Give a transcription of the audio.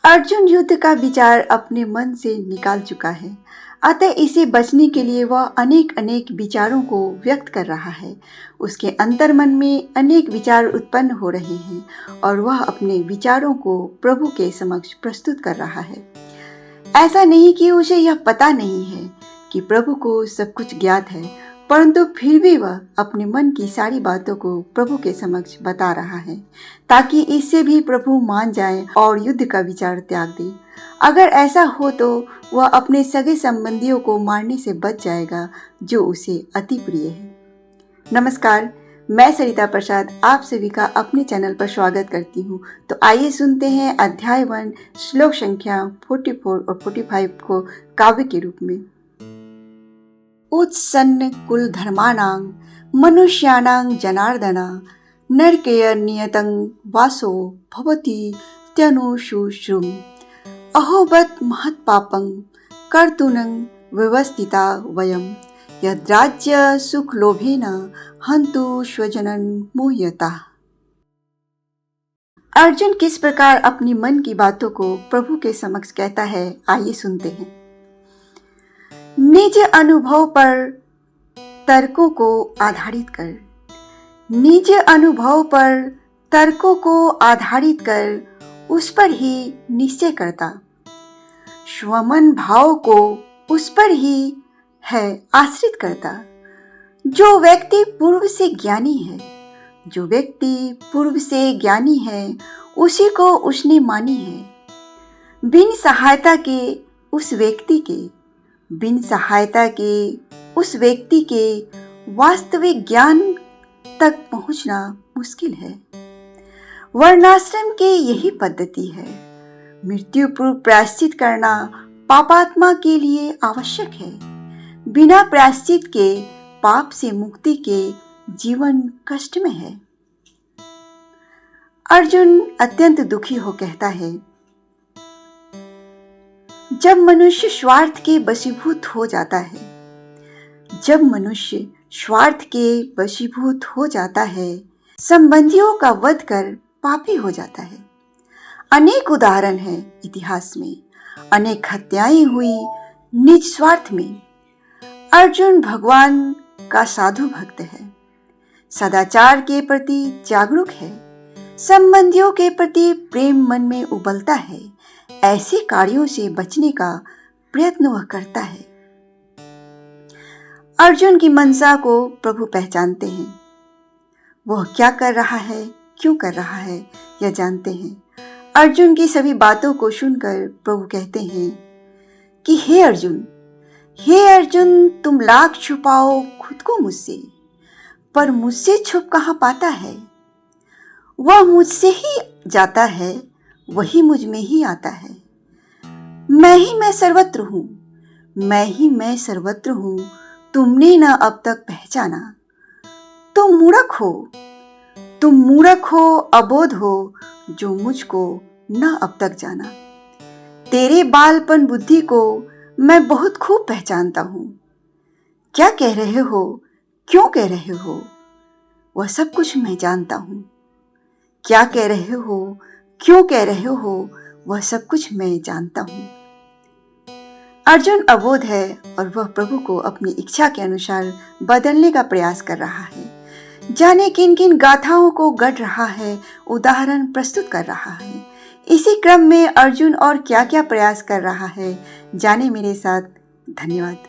अर्जुन युद्ध का विचार अपने मन से निकाल चुका है, अतः इसे बचने के लिए वह अनेक अनेक विचारों को व्यक्त कर रहा है। उसके अंतर्मन में अनेक विचार उत्पन्न हो रहे हैं और वह अपने विचारों को प्रभु के समक्ष प्रस्तुत कर रहा है। ऐसा नहीं कि उसे यह पता नहीं है कि प्रभु को सब कुछ ज्ञात है, परंतु फिर भी वह अपने मन की सारी बातों को प्रभु के समक्ष बता रहा है, ताकि इससे भी प्रभु मान जाएं और युद्ध का विचार त्याग दे। अगर ऐसा हो तो वह अपने सगे संबंधियों को मारने से बच जाएगा, जो उसे अति प्रिय है। नमस्कार, मैं सरिता प्रसाद आप सभी का अपने चैनल पर स्वागत करती हूँ। तो आइए सुनते हैं अध्याय 1 श्लोक संख्या 44 और 45 को काव्य के रूप में। उत्सन्न कुल धर्माणां मनुष्याणां जनार्दना नरकेय नियतं वासो भवति त्यनुशुश्रुम अहोबत महत्पापं कर्तुनं व्यवस्थिता वयं यद्राज्य सुखलोभेन हन्तु स्वजनन मोह्यता। अर्जुन किस प्रकार अपनी मन की बातों को प्रभु के समक्ष कहता है, आइए सुनते हैं। निज अनुभव पर तर्कों को आधारित कर, निज अनुभव पर तर्कों को आधारित कर उस पर ही निश्चय करता, स्वमन भाव को उस पर ही है आश्रित करता। जो व्यक्ति पूर्व से ज्ञानी है, जो व्यक्ति पूर्व से ज्ञानी है, उसी को उसने मानी है। बिन सहायता के उस व्यक्ति के, बिन सहायता के उस व्यक्ति के वास्तविक ज्ञान तक पहुंचना मुश्किल है। वर्णाश्रम की यही पद्धति है। मृत्यु पूर्व प्रायश्चित करना पापात्मा के लिए आवश्यक है। बिना प्रायश्चित के पाप से मुक्ति के जीवन कष्ट में है। अर्जुन अत्यंत दुखी हो कहता है, जब मनुष्य स्वार्थ के वशीभूत हो जाता है, जब मनुष्य स्वार्थ के वशीभूत हो जाता है, संबंधियों का वध कर पापी हो जाता है। अनेक उदाहरण हैं इतिहास में, अनेक हत्याएं हुई निज स्वार्थ में। अर्जुन भगवान का साधु भक्त है, सदाचार के प्रति जागरूक है, संबंधियों के प्रति प्रेम मन में उबलता है। ऐसे कार्यों से बचने का प्रयत्न वह करता है। अर्जुन की मनसा को प्रभु पहचानते हैं। वह क्या कर रहा है, क्यों कर रहा है, यह जानते हैं। अर्जुन की सभी बातों को सुनकर प्रभु कहते हैं कि हे अर्जुन, तुम लाख छुपाओ खुद को मुझसे, पर मुझसे छुप कहाँ पाता है। वह मुझसे ही जाता है, वही मुझ में ही आता है। मैं ही मैं सर्वत्र हूँ, मैं ही मैं सर्वत्र हूँ, तुमने न अब तक पहचाना। तुम मूर्ख हो, अबोध हो, जो मुझको न अब तक जाना। तेरे बालपन बुद्धि को मैं बहुत खूब पहचानता हूँ। क्या कह रहे हो, क्यों कह रहे हो, वह सब कुछ मैं जानता हूँ। क्या कह रहे हो, क्यों कह रहे हो, वह सब कुछ मैं जानता हूँ। अर्जुन अबोध है और वह प्रभु को अपनी इच्छा के अनुसार बदलने का प्रयास कर रहा है। जाने किन किन गाथाओं को गढ़ रहा है, उदाहरण प्रस्तुत कर रहा है। इसी क्रम में अर्जुन और क्या क्या प्रयास कर रहा है, जाने मेरे साथ। धन्यवाद।